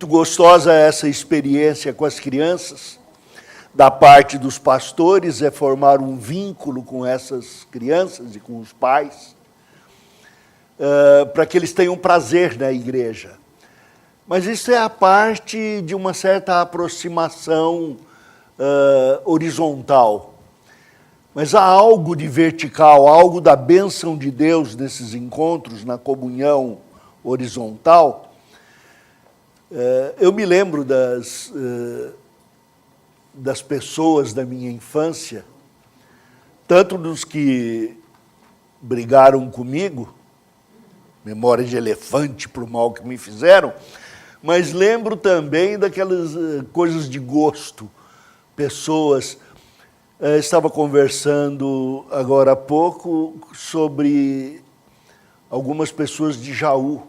Muito gostosa essa experiência com as crianças. Da parte dos pastores é formar um vínculo com essas crianças e com os pais, para que eles tenham prazer na igreja. Mas isso é a parte de uma certa aproximação horizontal. Mas há algo de vertical, algo da bênção de Deus nesses encontros, na comunhão horizontal. Eu me lembro das pessoas da minha infância, tanto dos que brigaram comigo, memória de elefante para o mal que me fizeram, mas lembro também daquelas coisas de gosto, pessoas. Estava conversando agora há pouco sobre algumas pessoas de Jaú.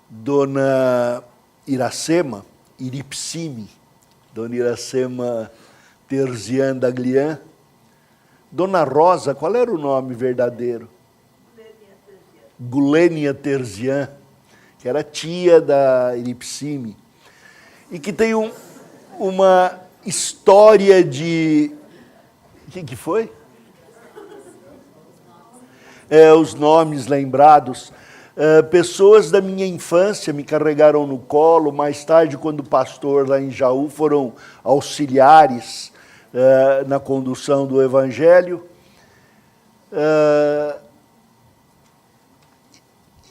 Dona Iracema, Iripsime, Dona Iracema Terzian Daglian, Dona Rosa, qual era o nome verdadeiro? Gulênia Terzian, que era tia da Iripsime, e que tem uma história de... O que foi? Os nomes lembrados. Pessoas da minha infância me carregaram no colo, mais tarde, quando pastor lá em Jaú, foram auxiliares na condução do Evangelho.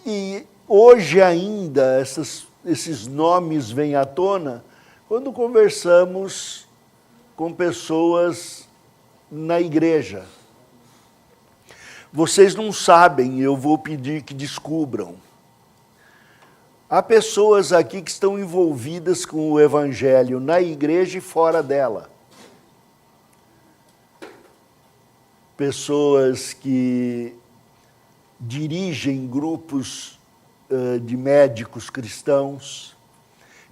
E hoje ainda esses nomes vêm à tona quando conversamos com pessoas na igreja. Vocês não sabem, eu vou pedir que descubram. Há pessoas aqui que estão envolvidas com o Evangelho na igreja e fora dela. Pessoas que dirigem grupos de médicos cristãos,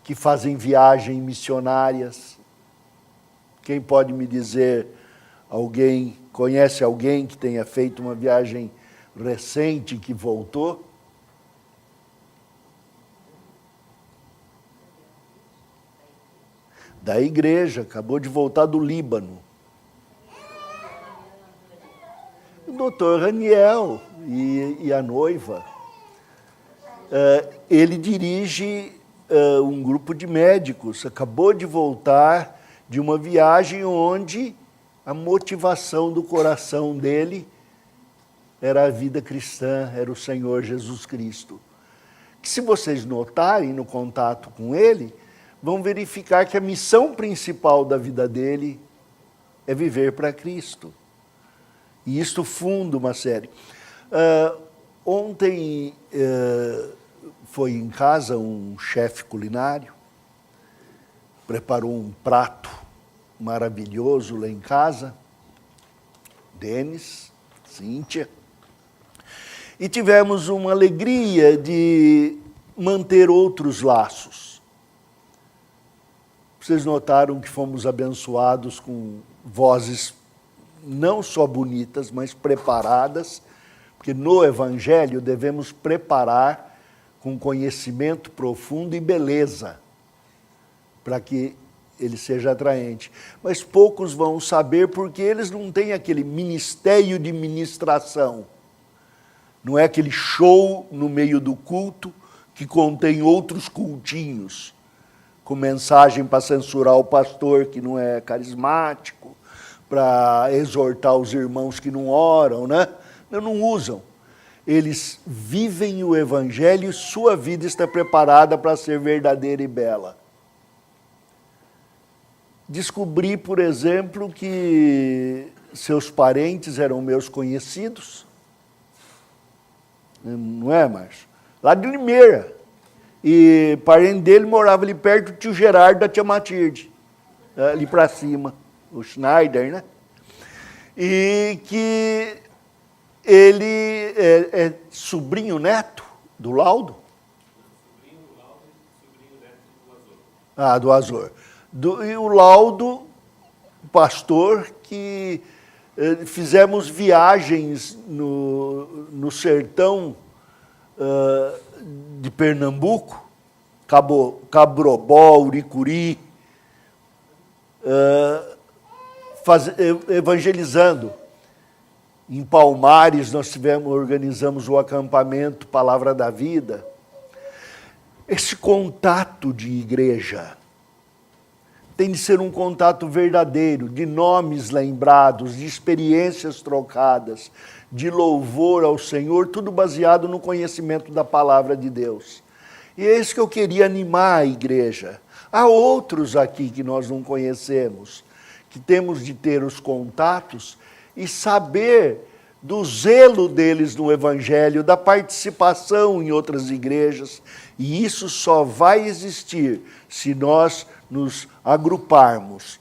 que fazem viagens missionárias. Quem pode me dizer, conhece alguém que tenha feito uma viagem recente que voltou? Da igreja, acabou de voltar do Líbano. O doutor Raniel e a noiva. Ele dirige um grupo de médicos, acabou de voltar de uma viagem onde a motivação do coração dele era a vida cristã, era o Senhor Jesus Cristo. Que se vocês notarem no contato com ele, vão verificar que a missão principal da vida dele é viver para Cristo. E isto funda uma série. Ontem foi em casa um chefe culinário, preparou um prato maravilhoso lá em casa, Denis, Cíntia, e tivemos uma alegria de manter outros laços. Vocês notaram que fomos abençoados com vozes não só bonitas, mas preparadas, porque no Evangelho devemos preparar com conhecimento profundo e beleza, para que ele seja atraente. Mas poucos vão saber porque eles não têm aquele ministério de ministração. Não é aquele show no meio do culto que contém outros cultinhos, com mensagem para censurar o pastor que não é carismático, para exortar os irmãos que não oram, né? Não usam. Eles vivem o Evangelho e sua vida está preparada para ser verdadeira e bela. Descobri, por exemplo, que seus parentes eram meus conhecidos. Não é, Márcio? Lá de Limeira. E parente dele morava ali perto do tio Gerardo da tia Matilde. Ali para cima. O Schneider, né? E que ele é sobrinho neto do Laudo. Sobrinho do Laudo e sobrinho neto do Azor. Do Azor. E o Laudo, pastor, que fizemos viagens no sertão de Pernambuco, Cabrobó, Uricuri, evangelizando. Em Palmares nós organizamos o acampamento Palavra da Vida. Esse contato de igreja tem de ser um contato verdadeiro, de nomes lembrados, de experiências trocadas, de louvor ao Senhor, tudo baseado no conhecimento da palavra de Deus. E é isso que eu queria animar a igreja. Há outros aqui que nós não conhecemos, que temos de ter os contatos e saber do zelo deles no Evangelho, da participação em outras igrejas. E isso só vai existir se nós nos agruparmos.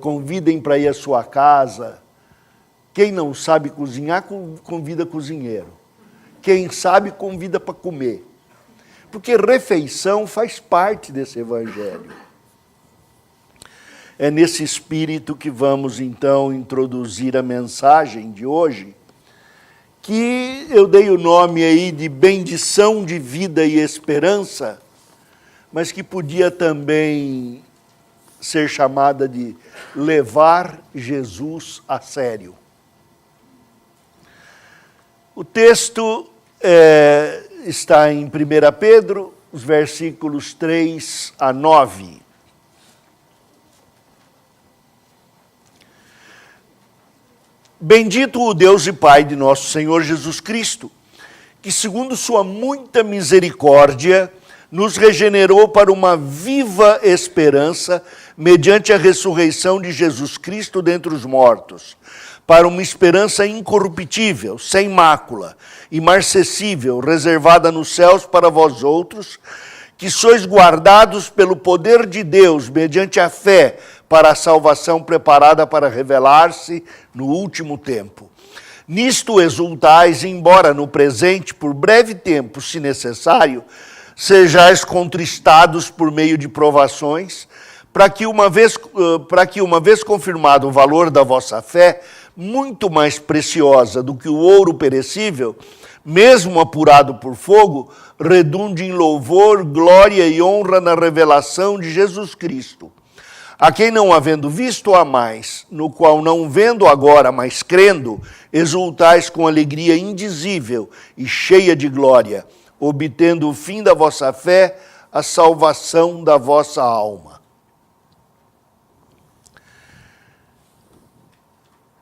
Convidem para ir à sua casa. Quem não sabe cozinhar, convida cozinheiro. Quem sabe, convida para comer. Porque refeição faz parte desse Evangelho. É nesse espírito que vamos, então, introduzir a mensagem de hoje, que eu dei o nome aí de bendição de vida e esperança, mas que podia também ser chamada de levar Jesus a sério. O texto está em 1 Pedro, os versículos 3 a 9. Bendito o Deus e Pai de nosso Senhor Jesus Cristo, que segundo sua muita misericórdia, nos regenerou para uma viva esperança, mediante a ressurreição de Jesus Cristo dentre os mortos, para uma esperança incorruptível, sem mácula, imarcessível, reservada nos céus para vós outros, que sois guardados pelo poder de Deus, mediante a fé, para a salvação preparada para revelar-se no último tempo. Nisto exultais, embora no presente, por breve tempo, se necessário, sejais contristados por meio de provações, para que uma vez confirmado o valor da vossa fé, muito mais preciosa do que o ouro perecível, mesmo apurado por fogo, redunde em louvor, glória e honra na revelação de Jesus Cristo, a quem não havendo visto amais, no qual não vendo agora, mas crendo, exultais com alegria indizível e cheia de glória, obtendo o fim da vossa fé, a salvação da vossa alma.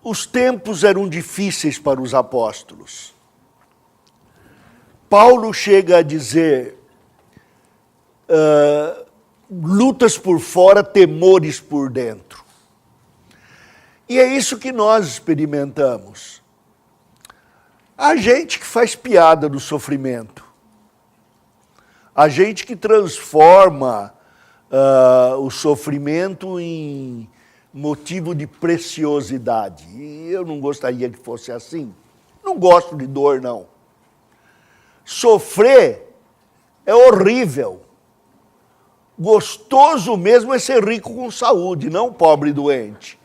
Os tempos eram difíceis para os apóstolos. Paulo chega a dizer, lutas por fora, temores por dentro. E é isso que nós experimentamos. Há gente que faz piada do sofrimento. Há gente que transforma o sofrimento em motivo de preciosidade. E eu não gostaria que fosse assim. Não gosto de dor, não. Sofrer é horrível. Gostoso mesmo é ser rico com saúde, não pobre e doente.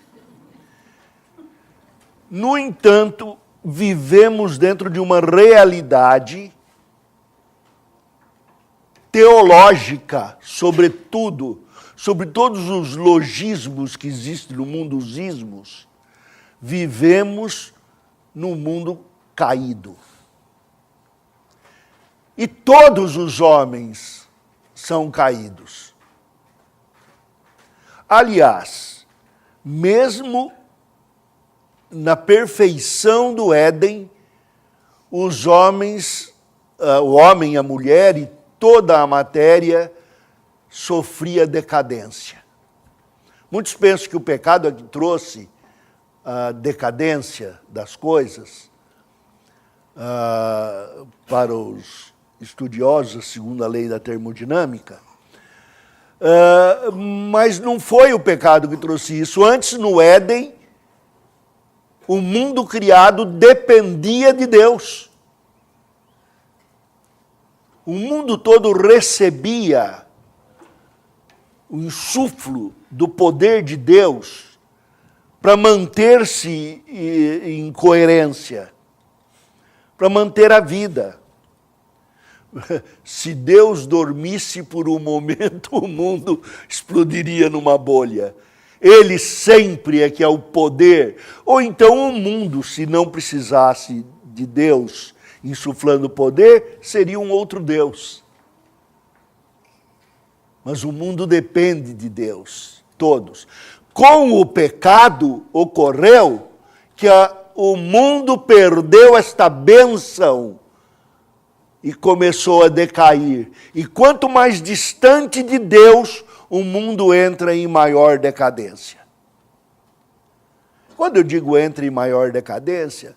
No entanto, vivemos dentro de uma realidade teológica, sobretudo, sobre todos os logismos que existem no mundo, os ismos. Vivemos num mundo caído. E todos os homens são caídos. Aliás, mesmo na perfeição do Éden, os homens, o homem, a mulher e toda a matéria sofria decadência. Muitos pensam que o pecado é que trouxe a decadência das coisas. Para os estudiosos, segundo a lei da termodinâmica, mas não foi o pecado que trouxe isso. Antes, no Éden, o mundo criado dependia de Deus. O mundo todo recebia o insuflo do poder de Deus para manter-se em coerência, para manter a vida. Se Deus dormisse por um momento, o mundo explodiria numa bolha. Ele sempre é que é o poder. Ou então o mundo, se não precisasse de Deus insuflando poder, seria um outro Deus. Mas o mundo depende de Deus, todos. Com o pecado ocorreu que o mundo perdeu esta bênção e começou a decair. E quanto mais distante de Deus, o mundo entra em maior decadência. Quando eu digo entra em maior decadência,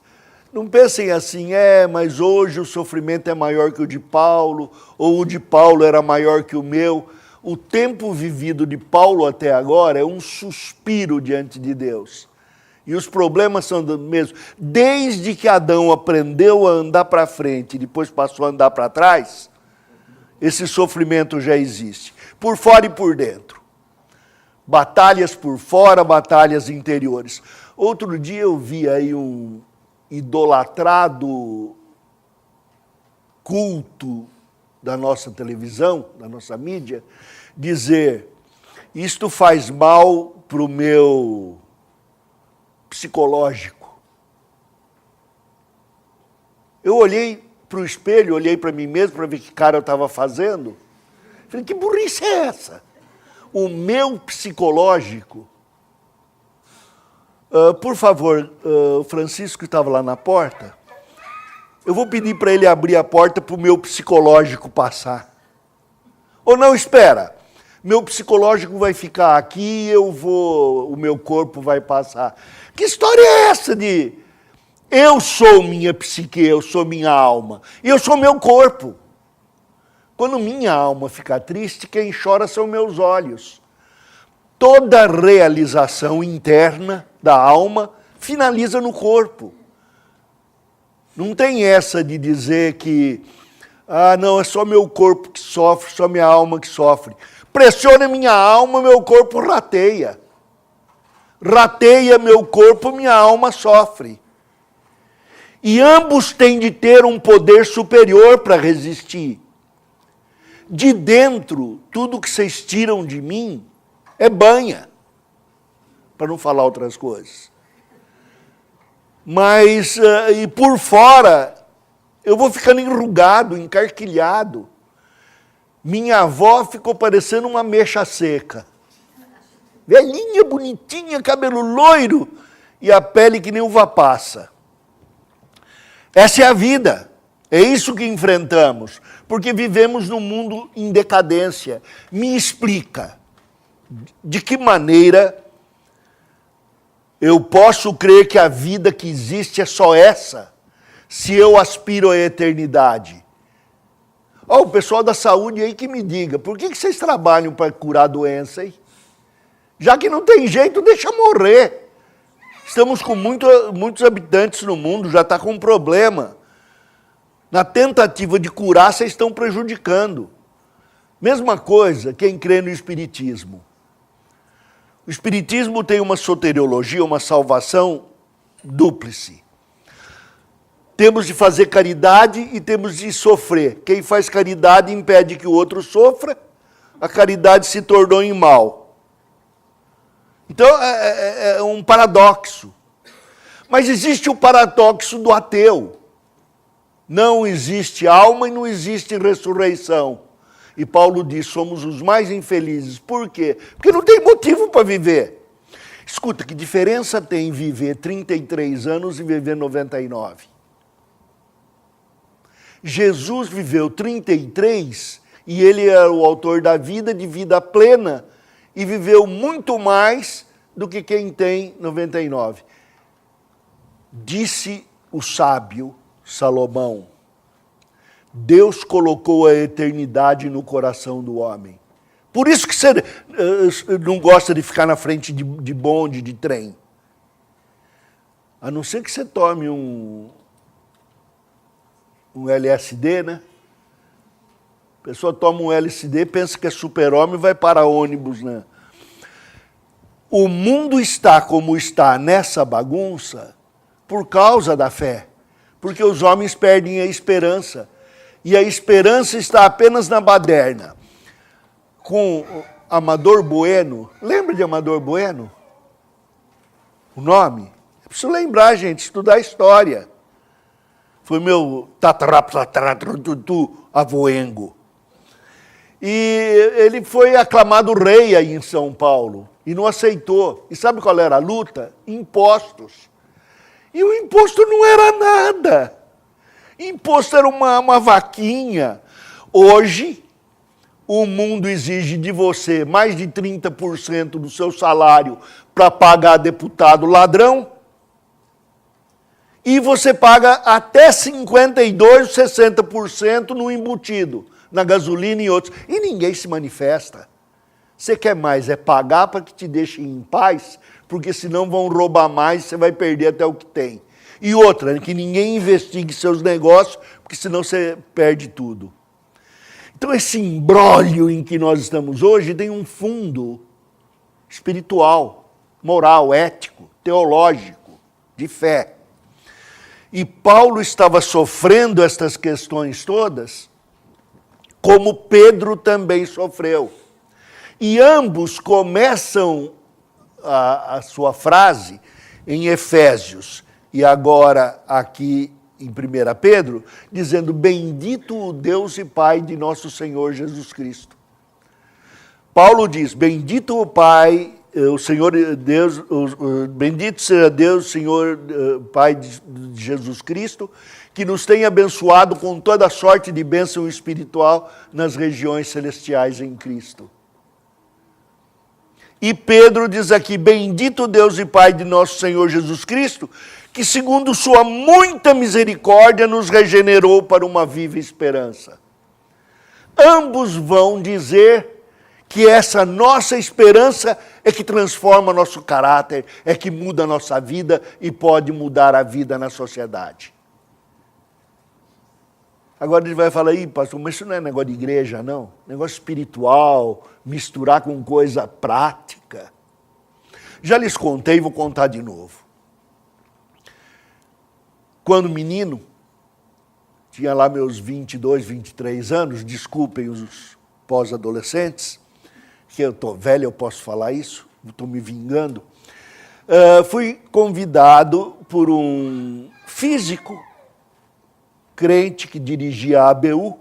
não pensem assim, mas hoje o sofrimento é maior que o de Paulo, ou o de Paulo era maior que o meu. O tempo vivido de Paulo até agora é um suspiro diante de Deus. E os problemas são os mesmos. Desde que Adão aprendeu a andar para frente e depois passou a andar para trás, esse sofrimento já existe, por fora e por dentro. Batalhas por fora, batalhas interiores. Outro dia eu vi aí um idolatrado culto da nossa televisão, da nossa mídia, dizer, isto faz mal para o meu psicológico. Eu olhei para o espelho, olhei para mim mesmo para ver que cara eu estava fazendo. Falei, que burrice é essa? O meu psicológico. Por favor, o Francisco estava lá na porta. Eu vou pedir para ele abrir a porta para o meu psicológico passar. Ou não, espera. Meu psicológico vai ficar aqui, o meu corpo vai passar. Que história é essa de eu sou minha psique, eu sou minha alma, e eu sou meu corpo? Quando minha alma fica triste, quem chora são meus olhos. Toda realização interna da alma finaliza no corpo. Não tem essa de dizer que, não, é só meu corpo que sofre, só minha alma que sofre. Pressiona minha alma, meu corpo rateia. Rateia meu corpo, minha alma sofre. E ambos têm de ter um poder superior para resistir. De dentro, tudo que vocês tiram de mim é banha, para não falar outras coisas. Mas, e por fora, eu vou ficando enrugado, encarquilhado. Minha avó ficou parecendo uma mecha seca. Velhinha, bonitinha, cabelo loiro e a pele que nem uva passa. Essa é a vida. É isso que enfrentamos. Porque vivemos num mundo em decadência. Me explica, de que maneira eu posso crer que a vida que existe é só essa, se eu aspiro à eternidade? O pessoal da saúde aí que me diga, por que vocês trabalham para curar a doença, hein? Já que não tem jeito, deixa morrer. Estamos com muitos habitantes no mundo, já está com um problema. Na tentativa de curar, vocês estão prejudicando. Mesma coisa quem crê no Espiritismo. O Espiritismo tem uma soteriologia, uma salvação dúplice. Temos de fazer caridade e temos de sofrer. Quem faz caridade impede que o outro sofra, a caridade se tornou em mal. Então, é um paradoxo. Mas existe o paradoxo do ateu. Não existe alma e não existe ressurreição. E Paulo diz, somos os mais infelizes. Por quê? Porque não tem motivo para viver. Escuta, que diferença tem viver 33 anos e viver 99? Jesus viveu 33 e ele é o autor da vida, de vida plena, e viveu muito mais do que quem tem 99. Disse o sábio Salomão, Deus colocou a eternidade no coração do homem. Por isso que você não gosta de ficar na frente de bonde, de trem. A não ser que você tome um LSD, né? A pessoa toma um LSD, pensa que é super-homem e vai para ônibus, né? O mundo está como está nessa bagunça por causa da fé. Porque os homens perdem a esperança. e a esperança está apenas na baderna. Com Amador Bueno, lembra de Amador Bueno? O nome? Eu preciso lembrar, gente, estudar história. Foi meu avoengo. E ele foi aclamado rei aí em São Paulo e não aceitou. E sabe qual era a luta? Impostos. E o imposto não era nada. Imposto era uma vaquinha. Hoje, o mundo exige de você mais de 30% do seu salário para pagar deputado ladrão. E você paga até 52%, 60% no embutido, na gasolina e outros. E ninguém se manifesta. Você quer mais é pagar para que te deixem em paz, porque senão vão roubar mais e você vai perder até o que tem. E outra, que ninguém investigue seus negócios, porque senão você perde tudo. Então esse imbróglio em que nós estamos hoje tem um fundo espiritual, moral, ético, teológico, de fé. E Paulo estava sofrendo estas questões todas, como Pedro também sofreu. E ambos começam a sua frase em Efésios, e agora aqui em 1 Pedro, dizendo, bendito o Deus e Pai de nosso Senhor Jesus Cristo. Paulo diz, bendito o Pai, o Senhor Deus, bendito seja Deus, Senhor Pai de Jesus Cristo, que nos tem abençoado com toda sorte de bênção espiritual nas regiões celestiais em Cristo. E Pedro diz aqui, bendito Deus e Pai de nosso Senhor Jesus Cristo, que segundo sua muita misericórdia nos regenerou para uma viva esperança. Ambos vão dizer que essa nossa esperança é que transforma nosso caráter, é que muda a nossa vida e pode mudar a vida na sociedade. Agora ele vai falar, pastor, mas isso não é negócio de igreja, não. Negócio espiritual, misturar com coisa prática. Já lhes contei, vou contar de novo. Quando menino, tinha lá meus 22, 23 anos, desculpem os pós-adolescentes, que eu estou velho, eu posso falar isso, estou me vingando. Fui convidado por um físico, crente que dirigia a ABU,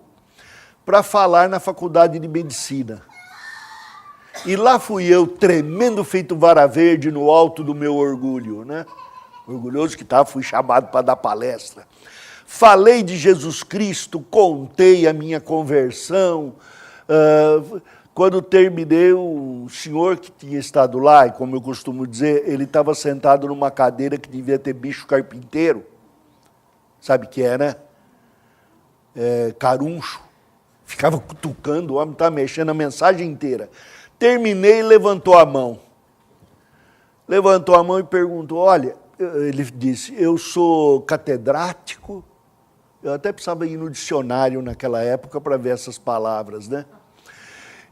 para falar na faculdade de medicina. E lá fui eu, tremendo feito vara verde no alto do meu orgulho, né? Orgulhoso que estava, fui chamado para dar palestra. Falei de Jesus Cristo, contei a minha conversão. Quando terminei, o senhor que tinha estado lá, e como eu costumo dizer, ele estava sentado numa cadeira que devia ter bicho carpinteiro. Sabe o que é, né? Caruncho. Ficava cutucando, o homem estava mexendo a mensagem inteira. Terminei e levantou a mão. Levantou a mão e perguntou, olha, ele disse, eu sou catedrático, eu até precisava ir no dicionário naquela época para ver essas palavras, né?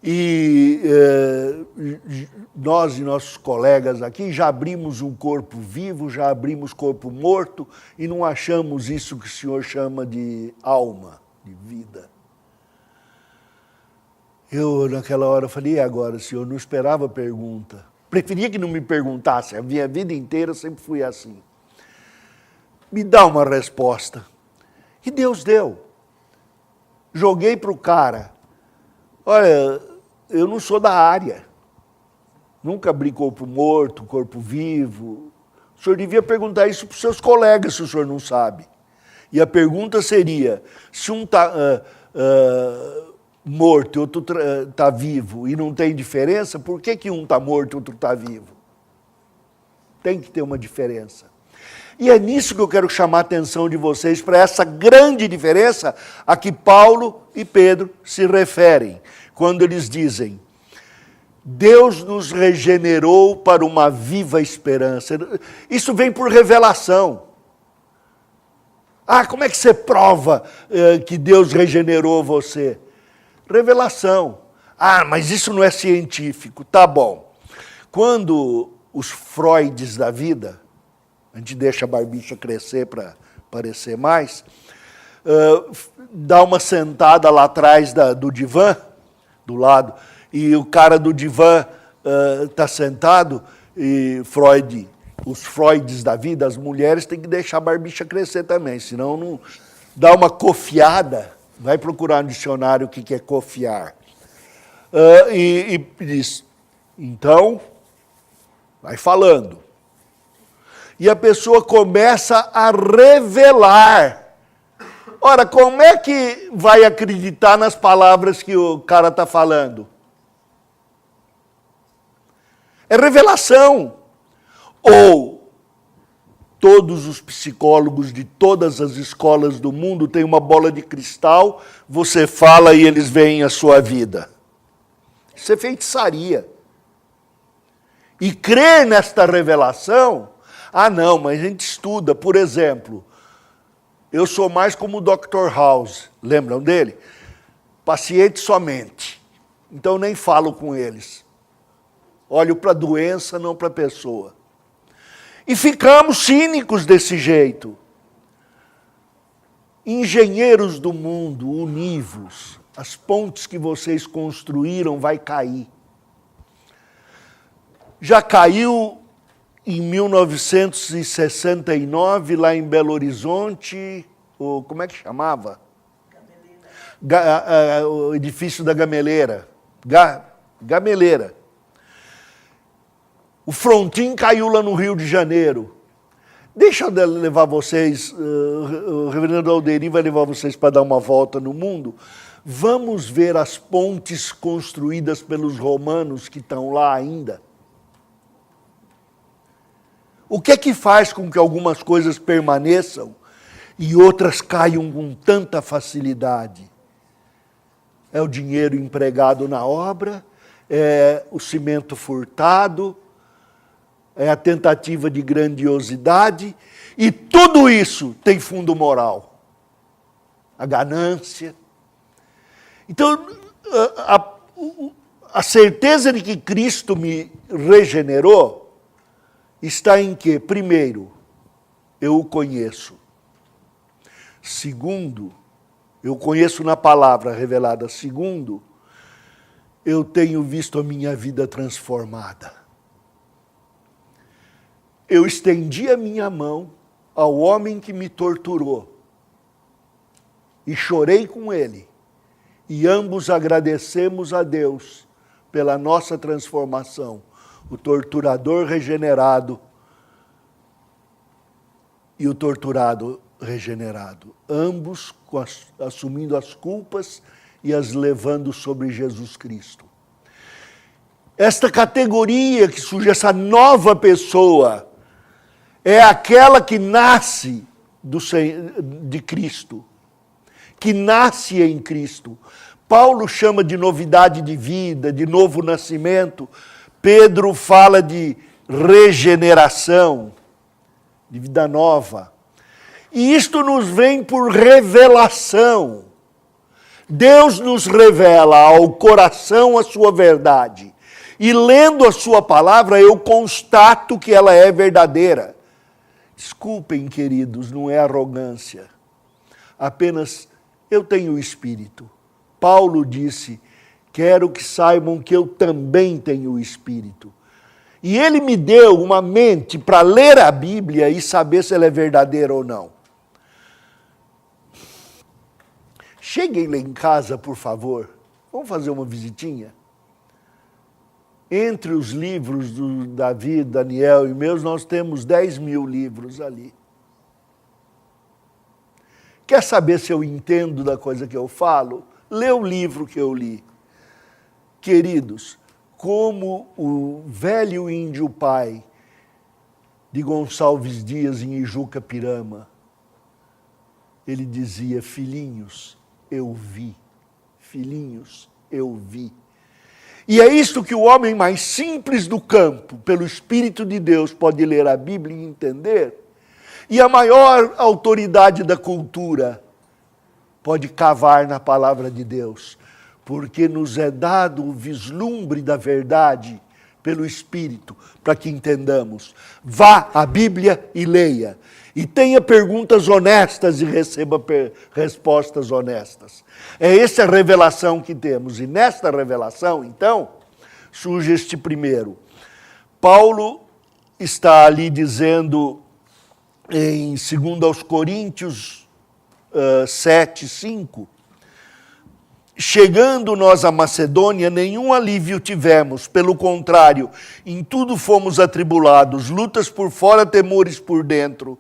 E nós e nossos colegas aqui já abrimos um corpo vivo, já abrimos corpo morto e não achamos isso que o senhor chama de alma, de vida. Eu, naquela hora, falei, e agora, senhor? Não esperava a pergunta. Preferia que não me perguntasse, a minha vida inteira sempre fui assim. Me dá uma resposta. E Deus deu. Joguei para o cara. Olha, eu não sou da área. Nunca abri corpo morto, corpo vivo. O senhor devia perguntar isso para os seus colegas, se o senhor não sabe. E a pergunta seria, se um está morto e outro está vivo e não tem diferença, por que um está morto e outro está vivo? Tem que ter uma diferença. E é nisso que eu quero chamar a atenção de vocês, para essa grande diferença a que Paulo e Pedro se referem, quando eles dizem, Deus nos regenerou para uma viva esperança. Isso vem por revelação. Como é que você prova que Deus regenerou você? Revelação. Mas isso não é científico. Tá bom. Quando os Freuds da vida, a gente deixa a barbicha crescer para parecer mais, dá uma sentada lá atrás do divã, do lado, e o cara do divã está sentado, e os Freuds da vida, as mulheres têm que deixar a barbicha crescer também, senão não dá uma cofiada. Vai procurar no dicionário o que é cofiar. E diz, então, vai falando. E a pessoa começa a revelar. Ora, como é que vai acreditar nas palavras que o cara está falando? É revelação. Ou todos os psicólogos de todas as escolas do mundo têm uma bola de cristal, você fala e eles veem a sua vida. Isso é feitiçaria. E crer nesta revelação, não, mas a gente estuda, por exemplo, eu sou mais como o Dr. House, lembram dele? Paciente somente. Então nem falo com eles. Olho para a doença, não para a pessoa. E ficamos cínicos desse jeito. Engenheiros do mundo, univos, as pontes que vocês construíram vai cair. Já caiu em 1969, lá em Belo Horizonte, como é que chamava? O edifício da Gameleira. Gameleira. O frontim caiu lá no Rio de Janeiro. Deixa eu levar vocês, o reverendo Alderi vai levar vocês para dar uma volta no mundo. Vamos ver as pontes construídas pelos romanos que estão lá ainda. O que é que faz com que algumas coisas permaneçam e outras caiam com tanta facilidade? É o dinheiro empregado na obra, é o cimento furtado, é a tentativa de grandiosidade, e tudo isso tem fundo moral. A ganância. Então, a certeza de que Cristo me regenerou está em que, primeiro, eu o conheço. Segundo, eu conheço na palavra revelada. Segundo, eu tenho visto a minha vida transformada. Eu estendi a minha mão ao homem que me torturou e chorei com ele. E ambos agradecemos a Deus pela nossa transformação. O torturador regenerado e o torturado regenerado. Ambos assumindo as culpas e as levando sobre Jesus Cristo. Esta categoria que surge, essa nova pessoa, é aquela que nasce de Cristo, que nasce em Cristo. Paulo chama de novidade de vida, de novo nascimento. Pedro fala de regeneração, de vida nova. E isto nos vem por revelação. Deus nos revela ao coração a sua verdade. E lendo a sua palavra, eu constato que ela é verdadeira. Desculpem, queridos, não é arrogância. Apenas eu tenho o Espírito. Paulo disse, quero que saibam que eu também tenho o Espírito. E ele me deu uma mente para ler a Bíblia e saber se ela é verdadeira ou não. Cheguem lá em casa, por favor. Vamos fazer uma visitinha? Entre os livros do Davi, Daniel e meus, nós temos 10.000 livros ali. Quer saber se eu entendo da coisa que eu falo? Lê o livro que eu li. Queridos, como o velho índio pai de Gonçalves Dias em Ijuca Pirama, ele dizia, filhinhos, eu vi. Filhinhos, eu vi. E é isto que o homem mais simples do campo, pelo Espírito de Deus, pode ler a Bíblia e entender. E a maior autoridade da cultura pode cavar na palavra de Deus, porque nos é dado o vislumbre da verdade pelo Espírito, para que entendamos. Vá à Bíblia e leia. E tenha perguntas honestas e receba respostas honestas. É essa a revelação que temos. E nesta revelação, então, surge este primeiro. Paulo está ali dizendo em 2 Coríntios 7, 5, chegando nós à Macedônia, nenhum alívio tivemos, pelo contrário, em tudo fomos atribulados, lutas por fora, temores por dentro.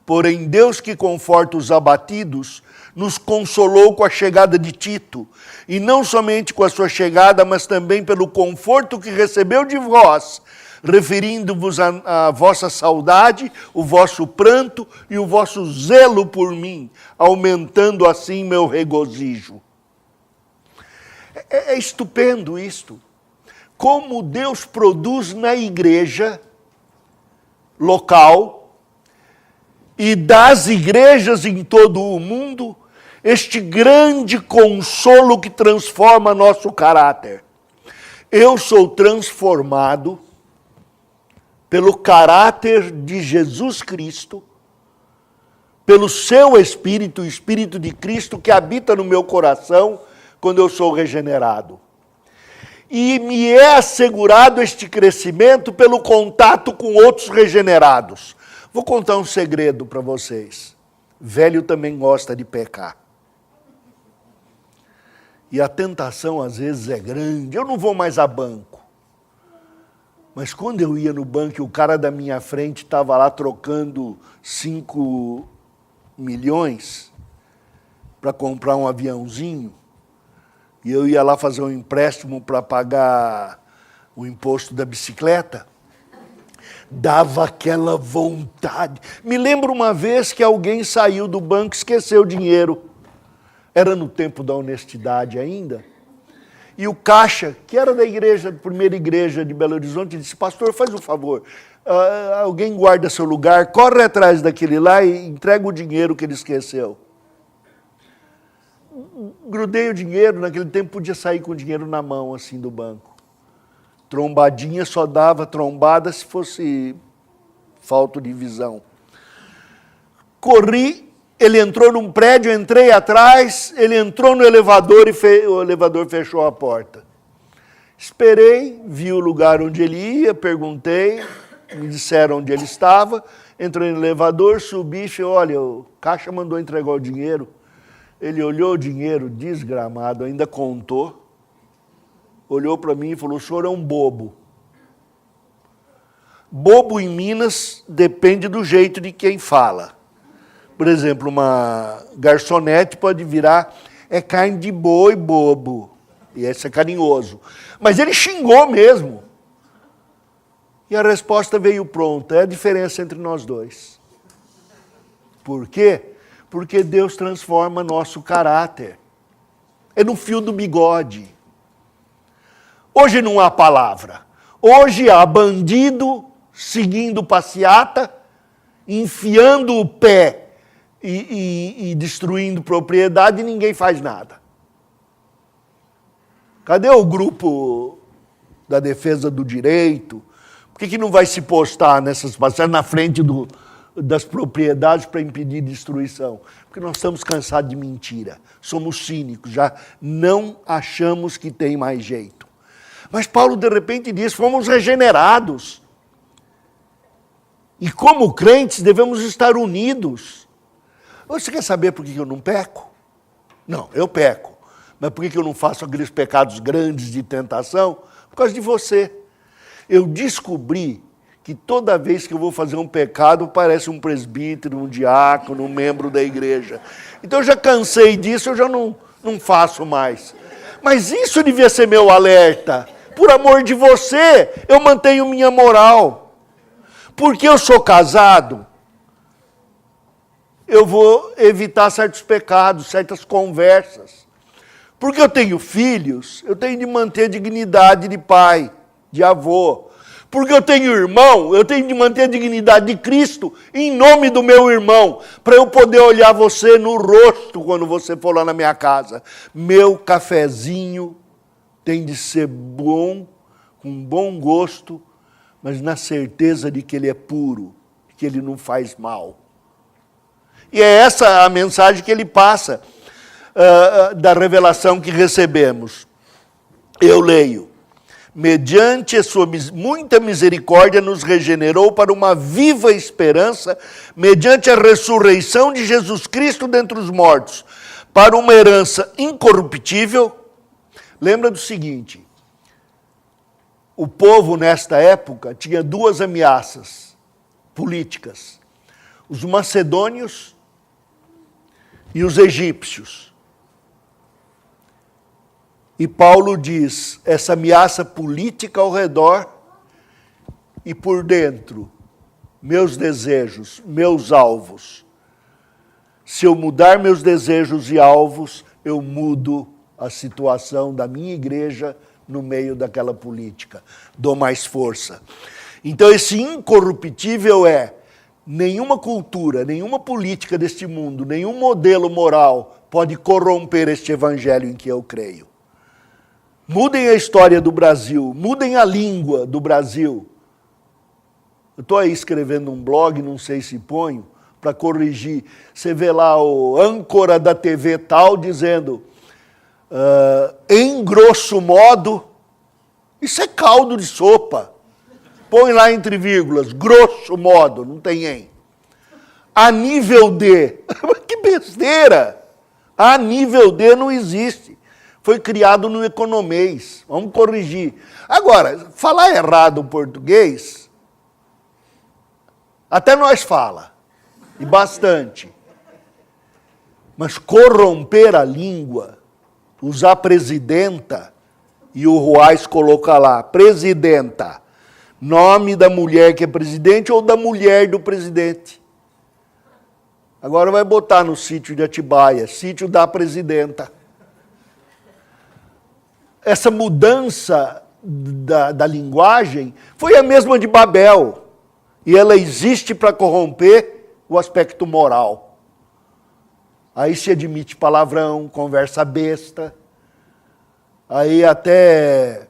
Porém, Deus que conforta os abatidos, nos consolou com a chegada de Tito, e não somente com a sua chegada, mas também pelo conforto que recebeu de vós, referindo-vos à vossa saudade, o vosso pranto e o vosso zelo por mim, aumentando assim meu regozijo. É estupendo isto. Como Deus produz na igreja local e das igrejas em todo o mundo este grande consolo que transforma nosso caráter. Eu sou transformado pelo caráter de Jesus Cristo, pelo seu Espírito, o Espírito de Cristo que habita no meu coração, quando eu sou regenerado. E me é assegurado este crescimento pelo contato com outros regenerados. Vou contar um segredo para vocês. Velho também gosta de pecar. E a tentação às vezes é grande. Eu não vou mais a banco. Mas quando eu ia no banco e o cara da minha frente estava lá trocando 5 milhões para comprar um aviãozinho, e eu ia lá fazer um empréstimo para pagar o imposto da bicicleta, dava aquela vontade. Me lembro uma vez que alguém saiu do banco e esqueceu o dinheiro. Era no tempo da honestidade ainda. E o caixa, que era da igreja, da primeira igreja de Belo Horizonte, disse: pastor, faz um favor, alguém guarda seu lugar, corre atrás daquele lá e entrega o dinheiro que ele esqueceu. Grudei o dinheiro, naquele tempo podia sair com o dinheiro na mão, assim, do banco. Trombadinha só dava trombada se fosse falta de visão. Corri, ele entrou num prédio, eu entrei atrás, ele entrou no elevador e o elevador fechou a porta. Esperei, vi o lugar onde ele ia, perguntei, me disseram onde ele estava, entrei no elevador, subi e falei: olha, o caixa mandou entregar o dinheiro. Ele olhou o dinheiro, desgramado, ainda contou, olhou para mim e falou: o senhor é um bobo. Bobo em Minas depende do jeito de quem fala. Por exemplo, uma garçonete pode virar: é carne de boi, bobo. E esse é carinhoso. Mas ele xingou mesmo. E a resposta veio pronta. É a diferença entre nós dois. Por quê? Porque Deus transforma nosso caráter. É no fio do bigode. Hoje não há palavra. Hoje há bandido seguindo passeata, enfiando o pé e destruindo propriedade e ninguém faz nada. Cadê o grupo da defesa do direito? Por que não vai se postar nessas passeatas na frente das propriedades para impedir destruição? Porque nós estamos cansados de mentira. Somos cínicos, já não achamos que tem mais jeito. Mas Paulo de repente diz: fomos regenerados. E como crentes devemos estar unidos. Você quer saber por que eu não peco? Não, eu peco. Mas por que eu não faço aqueles pecados grandes de tentação? Por causa de você. Eu descobri que toda vez que eu vou fazer um pecado, parece um presbítero, um diácono, um membro da igreja. Então eu já cansei disso, eu já não faço mais. Mas isso devia ser meu alerta. Por amor de você, eu mantenho minha moral. Porque eu sou casado, eu vou evitar certos pecados, certas conversas. Porque eu tenho filhos, eu tenho de manter a dignidade de pai, de avô. Porque eu tenho irmão, eu tenho de manter a dignidade de Cristo em nome do meu irmão, para eu poder olhar você no rosto quando você for lá na minha casa. Meu cafezinho tem de ser bom, com bom gosto, mas na certeza de que ele é puro, que ele não faz mal. E é essa a mensagem que ele passa da revelação que recebemos. Eu leio: mediante a sua muita misericórdia nos regenerou para uma viva esperança, mediante a ressurreição de Jesus Cristo dentre os mortos, para uma herança incorruptível. Lembra do seguinte: o povo nesta época tinha duas ameaças políticas: os macedônios e os egípcios. E Paulo diz, essa ameaça política ao redor e por dentro, meus desejos, meus alvos. Se eu mudar meus desejos e alvos, eu mudo a situação da minha igreja no meio daquela política. Dou mais força. Então esse incorruptível é nenhuma cultura, nenhuma política deste mundo, nenhum modelo moral pode corromper este evangelho em que eu creio. Mudem a história do Brasil, mudem a língua do Brasil. Eu estou aí escrevendo um blog, não sei se ponho, para corrigir. Você vê lá o âncora da TV tal dizendo, em grosso modo, isso é caldo de sopa. Põe lá entre vírgulas, grosso modo, não tem em. A nível de, que besteira! A nível de não existe. Foi criado no economês. Vamos corrigir. Agora, falar errado o português, até nós fala, e bastante. Mas corromper a língua, usar presidenta, e o Ruais coloca lá, presidenta, nome da mulher que é presidente ou da mulher do presidente. Agora vai botar no sítio de Atibaia, sítio da presidenta. Essa mudança da linguagem foi a mesma de Babel. E ela existe para corromper o aspecto moral. Aí se admite palavrão, conversa besta. Aí até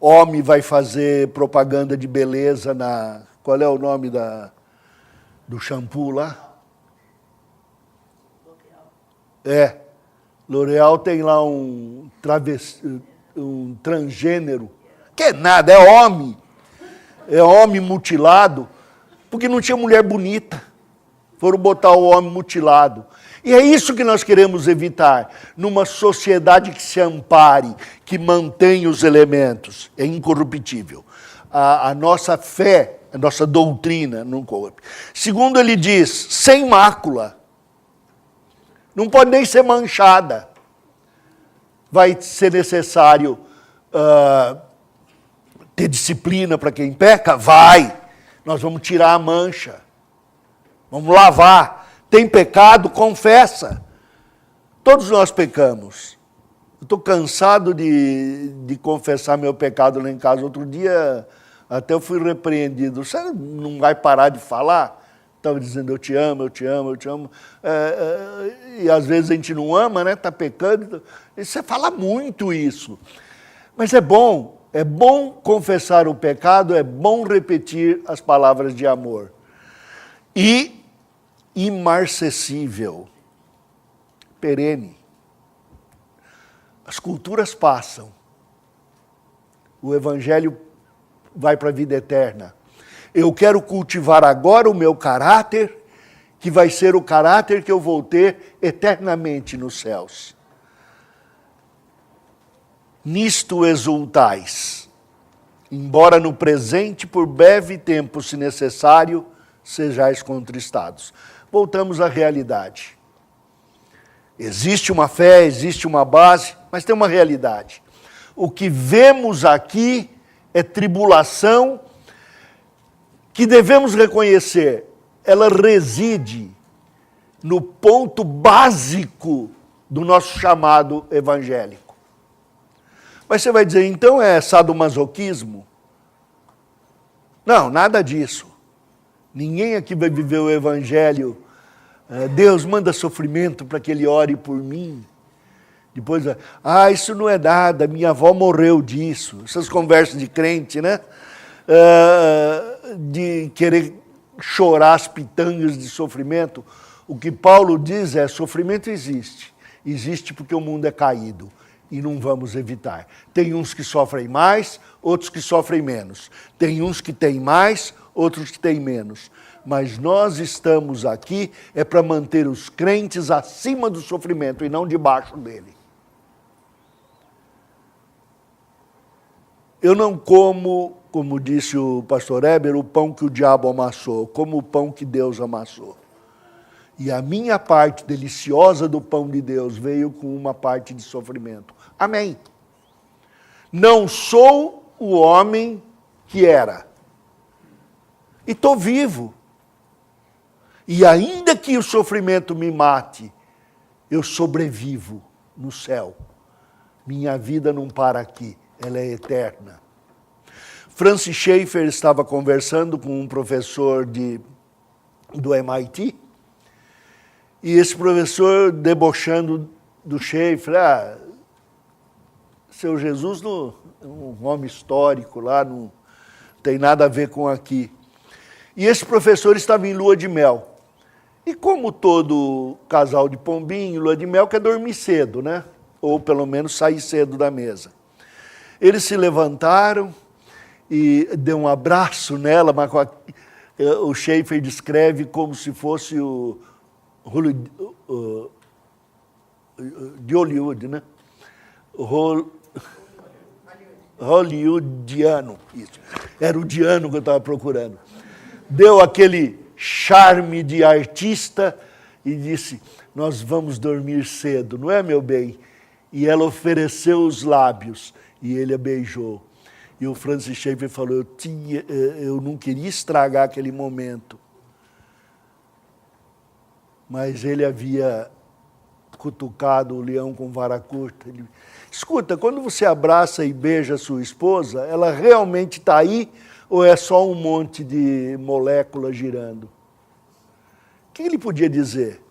homem vai fazer propaganda de beleza na... Qual é o nome do shampoo lá? É. L'Oréal tem lá um transgênero, que é nada, é homem mutilado, porque não tinha mulher bonita, foram botar o homem mutilado. E é isso que nós queremos evitar, numa sociedade que se ampare, que mantém os elementos, é incorruptível. A nossa fé, a nossa doutrina não corrompe. Segundo, ele diz, sem mácula, não pode nem ser manchada. Vai ser necessário ter disciplina para quem peca? Vai. Nós vamos tirar a mancha. Vamos lavar. Tem pecado? Confessa. Todos nós pecamos. Eu estou cansado de confessar meu pecado lá em casa. Outro dia até eu fui repreendido. Você não vai parar de falar? Estava dizendo, eu te amo, eu te amo, eu te amo. E às vezes a gente não ama, né? Está pecando. E você fala muito isso. Mas é bom confessar o pecado, é bom repetir as palavras de amor. E imarcessível, perene. As culturas passam. O evangelho vai para a vida eterna. Eu quero cultivar agora o meu caráter, que vai ser o caráter que eu vou ter eternamente nos céus. Nisto exultais, embora no presente, por breve tempo, se necessário, sejais contristados. Voltamos à realidade. Existe uma fé, existe uma base, mas tem uma realidade. O que vemos aqui é tribulação, que devemos reconhecer, ela reside no ponto básico do nosso chamado evangélico. Mas você vai dizer, então é sadomasoquismo? Não, nada disso. Ninguém aqui vai viver o evangelho, Deus manda sofrimento para que ele ore por mim. Depois, isso não é nada, minha avó morreu disso. Essas conversas de crente, né? De querer chorar as pitangas de sofrimento. O que Paulo diz é, sofrimento existe. Existe porque o mundo é caído e não vamos evitar. Tem uns que sofrem mais, outros que sofrem menos. Tem uns que têm mais, outros que têm menos. Mas nós estamos aqui para manter os crentes acima do sofrimento e não debaixo dele. Eu não como disse o pastor Heber, o pão que o diabo amassou, como o pão que Deus amassou. E a minha parte deliciosa do pão de Deus veio com uma parte de sofrimento. Amém. Não sou o homem que era. E estou vivo. E ainda que o sofrimento me mate, eu sobrevivo no céu. Minha vida não para aqui, ela é eterna. Francis Schaeffer estava conversando com um professor do MIT, e esse professor debochando do Schaeffer, seu Jesus, um homem histórico lá, não tem nada a ver com aqui. E esse professor estava em lua de mel. E como todo casal de pombinho, lua de mel quer dormir cedo, né? Ou pelo menos sair cedo da mesa. Eles se levantaram e deu um abraço nela, mas o Schaeffer descreve como se fosse o de Hollywood, né? Hollywoodiano, isso. Era o diano que eu estava procurando. Deu aquele charme de artista e disse, nós vamos dormir cedo, não é, meu bem? E ela ofereceu os lábios e ele a beijou. E o Francis Schaeffer falou, eu não queria estragar aquele momento. Mas ele havia cutucado o leão com vara curta. Ele, escuta, quando você abraça e beija a sua esposa, ela realmente está aí ou é só um monte de moléculas girando? O que ele podia dizer?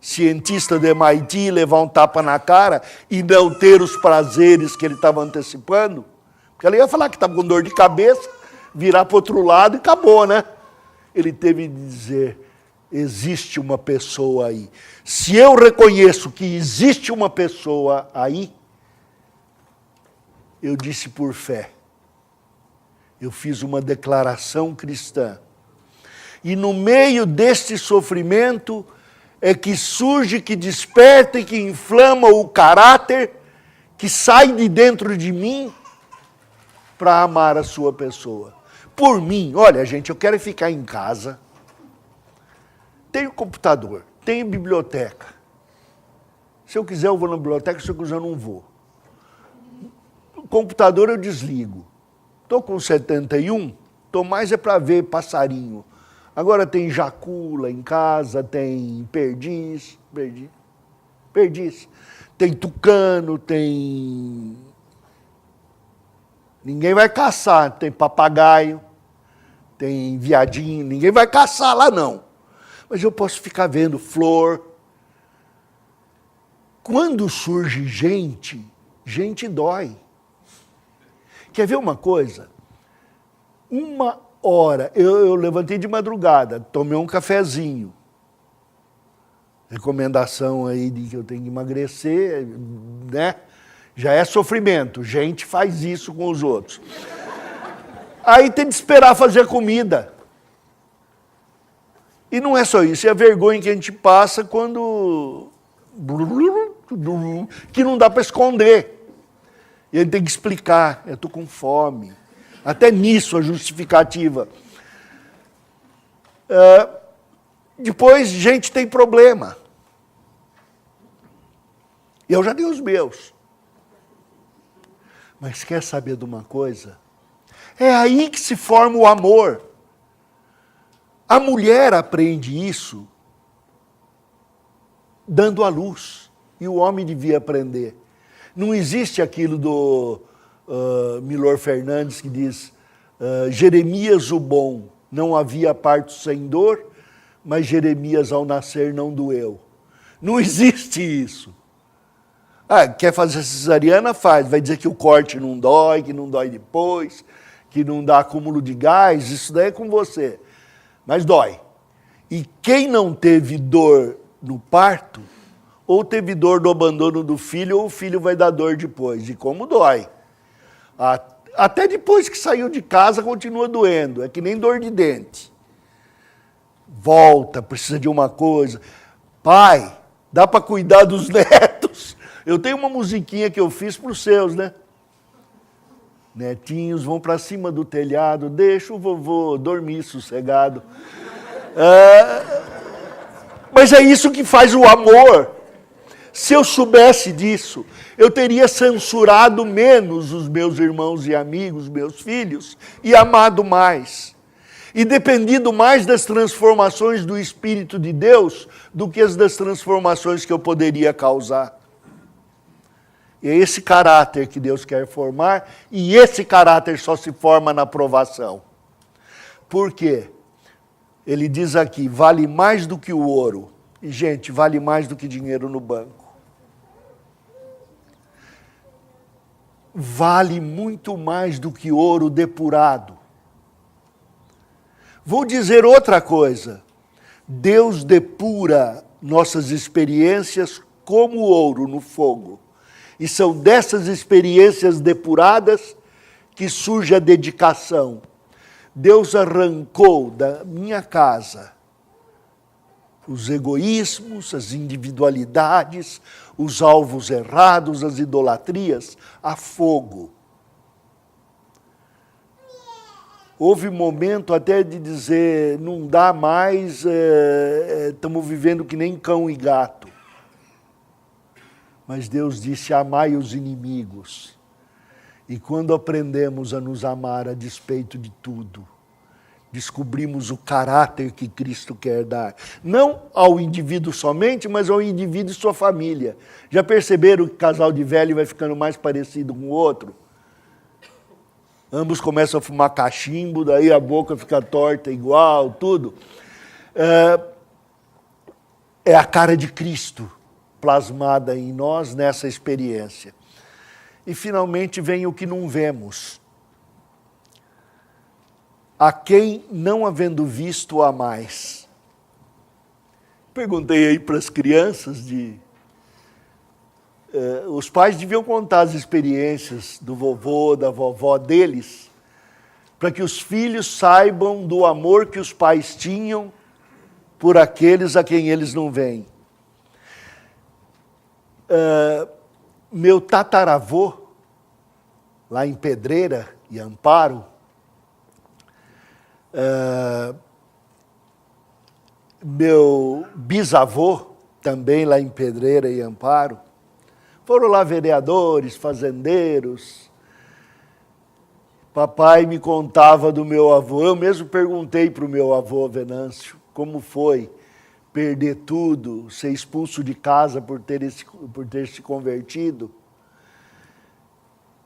Cientista do MIT levar um tapa na cara e não ter os prazeres que ele estava antecipando? Porque ela ia falar que estava com dor de cabeça, virar para o outro lado e acabou, né? Ele teve de dizer, existe uma pessoa aí. Se eu reconheço que existe uma pessoa aí, eu disse por fé. Eu fiz uma declaração cristã. E no meio deste sofrimento é que surge, que desperta e que inflama o caráter que sai de dentro de mim para amar a sua pessoa. Por mim, olha gente, eu quero ficar em casa, tenho computador, tenho biblioteca. Se eu quiser eu vou na biblioteca, se eu quiser eu não vou. O computador eu desligo. Estou com 71, estou mais para ver passarinho. Agora tem jacula em casa, tem perdiz, tem tucano, tem... Ninguém vai caçar, tem papagaio, tem viadinho, ninguém vai caçar lá não. Mas eu posso ficar vendo flor. Quando surge gente, gente dói. Quer ver uma coisa? Uma hora, eu levantei de madrugada, tomei um cafezinho. Recomendação aí de que eu tenho que emagrecer, né? Já é sofrimento, gente faz isso com os outros. Aí tem de esperar fazer comida. E não é só isso, é a vergonha que a gente passa quando... que não dá para esconder. E a gente tem que explicar, eu estou com fome. Até nisso a justificativa. Depois, gente tem problema. Eu já dei os meus. Mas quer saber de uma coisa? É aí que se forma o amor. A mulher aprende isso dando à luz. E o homem devia aprender. Não existe aquilo do Milor Fernandes que diz Jeremias o bom, não havia parto sem dor, mas Jeremias ao nascer não doeu. Não existe isso. Ah, quer fazer cesariana? Faz. Vai dizer que o corte não dói, que não dói depois, que não dá acúmulo de gás, isso daí é com você. Mas dói. E quem não teve dor no parto, ou teve dor do abandono do filho, ou o filho vai dar dor depois. E como dói. Até depois que saiu de casa continua doendo, é que nem dor de dente. Volta, precisa de uma coisa. Pai, dá para cuidar dos netos? Eu tenho uma musiquinha que eu fiz para os seus, né? Netinhos vão para cima do telhado, deixa o vovô dormir sossegado. Mas é isso que faz o amor. Se eu soubesse disso, eu teria censurado menos os meus irmãos e amigos, meus filhos, e amado mais. E dependido mais das transformações do Espírito de Deus do que das transformações que eu poderia causar. É esse caráter que Deus quer formar, e esse caráter só se forma na provação. Por quê? Ele diz aqui, vale mais do que o ouro. E, gente, vale mais do que dinheiro no banco. Vale muito mais do que ouro depurado. Vou dizer outra coisa. Deus depura nossas experiências como ouro no fogo. E são dessas experiências depuradas que surge a dedicação. Deus arrancou da minha casa os egoísmos, as individualidades, os alvos errados, as idolatrias, a fogo. Houve momento até de dizer, não dá mais, estamos vivendo que nem cão e gato. Mas Deus disse, amai os inimigos. E quando aprendemos a nos amar a despeito de tudo, descobrimos o caráter que Cristo quer dar. Não ao indivíduo somente, mas ao indivíduo e sua família. Já perceberam que casal de velho vai ficando mais parecido com o outro? Ambos começam a fumar cachimbo, daí a boca fica torta igual, tudo. É a cara de Cristo plasmada em nós nessa experiência. E finalmente vem o que não vemos. A quem não havendo visto a mais. Perguntei aí para as crianças os pais deviam contar as experiências do vovô, da vovó deles, para que os filhos saibam do amor que os pais tinham por aqueles a quem eles não veem. Meu tataravô, lá em Pedreira e Amparo, meu bisavô, também lá em Pedreira e Amparo, foram lá vereadores, fazendeiros. Papai me contava do meu avô, eu mesmo perguntei para o meu avô Venâncio como foi perder tudo, ser expulso de casa por ter se convertido,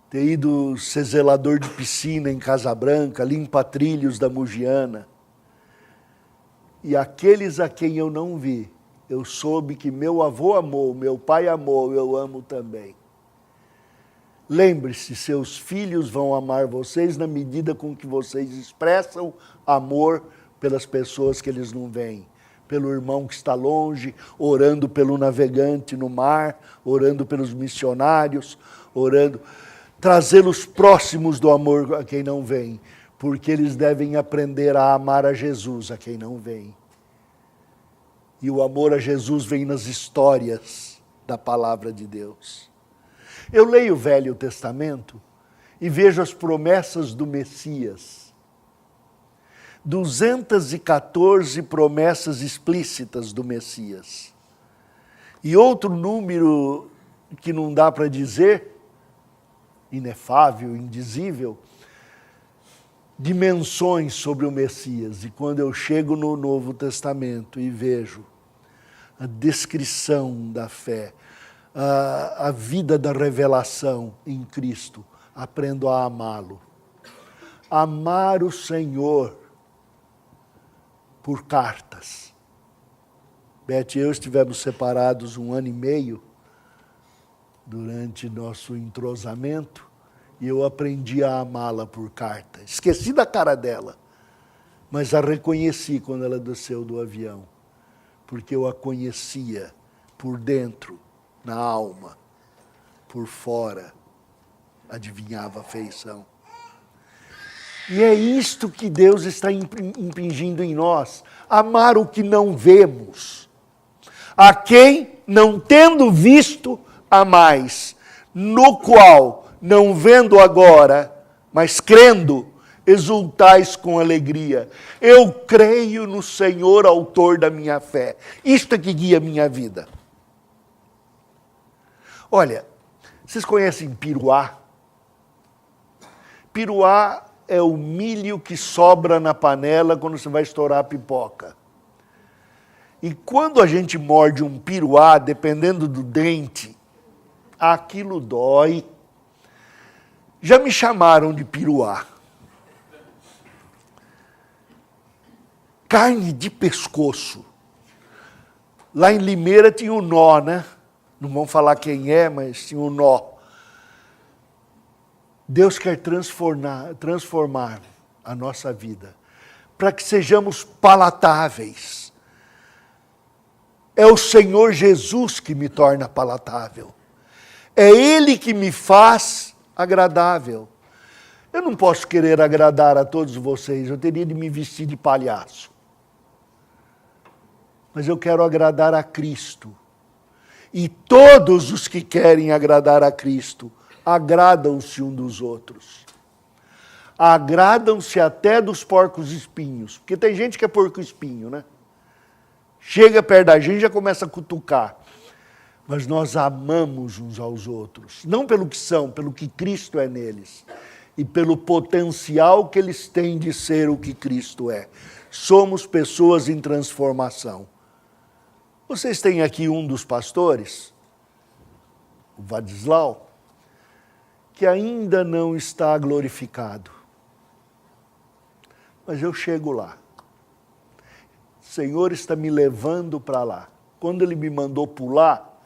ter ido ser zelador de piscina em Casa Branca, limpa-trilhos da Mugiana. E aqueles a quem eu não vi, eu soube que meu avô amou, meu pai amou, eu amo também. Lembre-se, seus filhos vão amar vocês na medida com que vocês expressam amor pelas pessoas que eles não veem. Pelo irmão que está longe, orando pelo navegante no mar, orando pelos missionários, orando, trazê-los próximos do amor a quem não vem, porque eles devem aprender a amar a Jesus a quem não vem. E o amor a Jesus vem nas histórias da palavra de Deus. Eu leio o Velho Testamento e vejo as promessas do Messias. 214 promessas explícitas do Messias. E outro número que não dá para dizer, inefável, indizível, dimensões sobre o Messias. E quando eu chego no Novo Testamento e vejo a descrição da fé, a vida da revelação em Cristo, aprendo a amá-lo. Amar o Senhor por cartas. Beth e eu estivemos separados 1 ano e meio durante nosso entrosamento e eu aprendi a amá-la por carta. Esqueci da cara dela, mas a reconheci quando ela desceu do avião, porque eu a conhecia por dentro, na alma, por fora, adivinhava a feição. E é isto que Deus está impingindo em nós, amar o que não vemos, a quem, não tendo visto, amais, no qual, não vendo agora, mas crendo, exultais com alegria. Eu creio no Senhor, autor da minha fé. Isto é que guia a minha vida. Olha, vocês conhecem piruá? Piruá é o milho que sobra na panela quando você vai estourar a pipoca. E quando a gente morde um piruá, dependendo do dente, aquilo dói. Já me chamaram de piruá. Carne de pescoço. Lá em Limeira tinha um nó, né? Não vamos falar quem é, mas tinha um nó. Deus quer transformar a nossa vida para que sejamos palatáveis. É o Senhor Jesus que me torna palatável. É Ele que me faz agradável. Eu não posso querer agradar a todos vocês, eu teria de me vestir de palhaço. Mas eu quero agradar a Cristo. E todos os que querem agradar a Cristo, agradam-se um dos outros. Agradam-se até dos porcos espinhos. Porque tem gente que é porco espinho, né? Chega perto da gente e já começa a cutucar. Mas nós amamos uns aos outros. Não pelo que são, pelo que Cristo é neles. E pelo potencial que eles têm de ser o que Cristo é. Somos pessoas em transformação. Vocês têm aqui um dos pastores, o Vadislau, que ainda não está glorificado. Mas eu chego lá. O Senhor está me levando para lá. Quando Ele me mandou pular,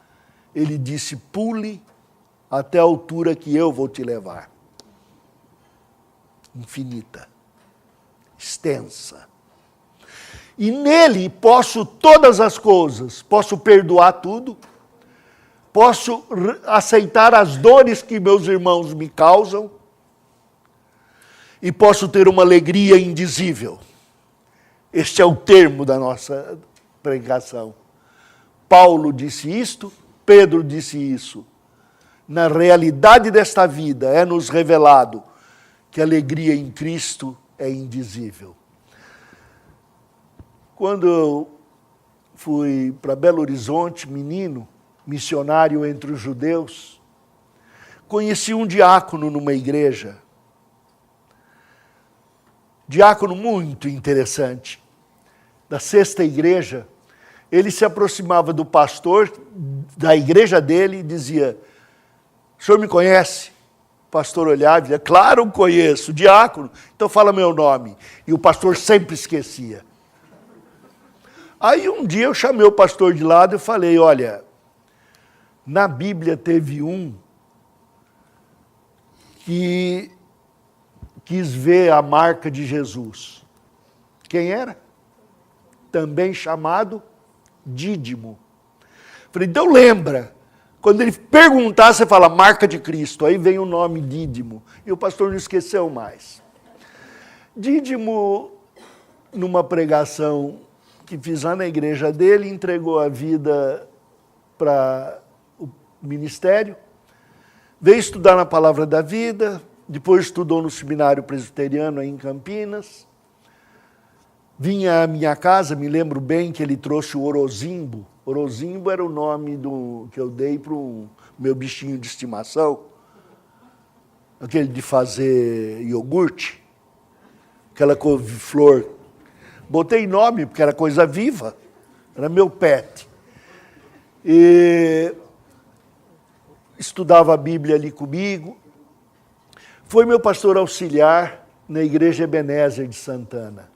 Ele disse, pule até a altura que eu vou te levar. Infinita, extensa. E nele posso todas as coisas, posso perdoar tudo, posso aceitar as dores que meus irmãos me causam e posso ter uma alegria indizível. Este é o termo da nossa pregação. Paulo disse isto, Pedro disse isso. Na realidade desta vida é nos revelado que a alegria em Cristo é indizível. Quando eu fui para Belo Horizonte, menino, missionário entre os judeus, conheci um diácono numa igreja. Diácono muito interessante. Da sexta igreja, ele se aproximava do pastor da igreja dele e dizia, o senhor me conhece? O pastor olhava e dizia, claro, conheço, diácono, então fala meu nome. E o pastor sempre esquecia. Aí um dia eu chamei o pastor de lado e falei, olha, na Bíblia teve um que quis ver a marca de Jesus. Quem era? Também chamado Dídimo. Falei, então lembra, quando ele perguntar, você fala marca de Cristo, aí vem o nome Dídimo. E o pastor não esqueceu mais. Dídimo, numa pregação que fiz lá na igreja dele, entregou a vida para o ministério, veio estudar na Palavra da Vida, depois estudou no seminário presbiteriano aí em Campinas, vinha à minha casa, me lembro bem que ele trouxe o Orozimbo. Orozimbo era o nome que eu dei para o meu bichinho de estimação, aquele de fazer iogurte, aquela couve-flor. Botei nome, porque era coisa viva, era meu pet. E estudava a Bíblia ali comigo. Foi meu pastor auxiliar na igreja Ebenezer de Santana.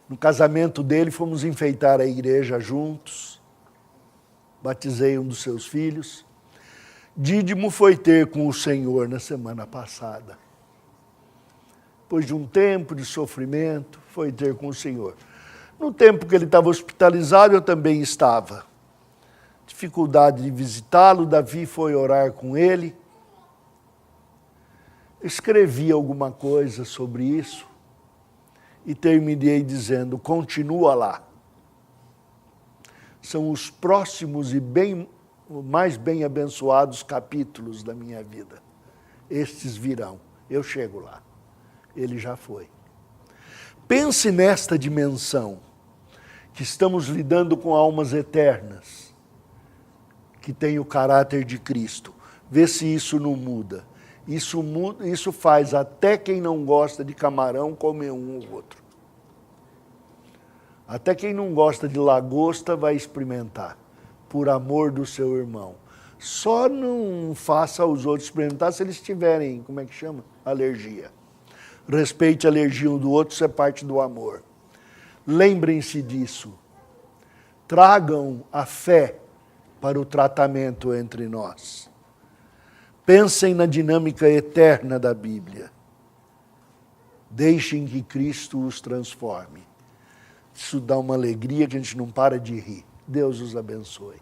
No casamento dele, fomos enfeitar a igreja juntos. Batizei um dos seus filhos. Dídimo foi ter com o Senhor na semana passada. Depois de um tempo de sofrimento, foi ter com o Senhor. No tempo que ele estava hospitalizado, eu também estava. Dificuldade de visitá-lo, Davi foi orar com ele. Escrevi alguma coisa sobre isso e terminei dizendo, continua lá. São os próximos e mais bem abençoados capítulos da minha vida. Estes virão, eu chego lá. Ele já foi. Pense nesta dimensão, que estamos lidando com almas eternas, que têm o caráter de Cristo. Vê se isso não muda. Isso faz até quem não gosta de camarão comer um ou outro. Até quem não gosta de lagosta vai experimentar, por amor do seu irmão. Só não faça os outros experimentar se eles tiverem, como é que chama? Alergia. Respeite a alergia um do outro, isso é parte do amor. Lembrem-se disso. Tragam a fé para o tratamento entre nós. Pensem na dinâmica eterna da Bíblia. Deixem que Cristo os transforme. Isso dá uma alegria que a gente não para de rir. Deus os abençoe.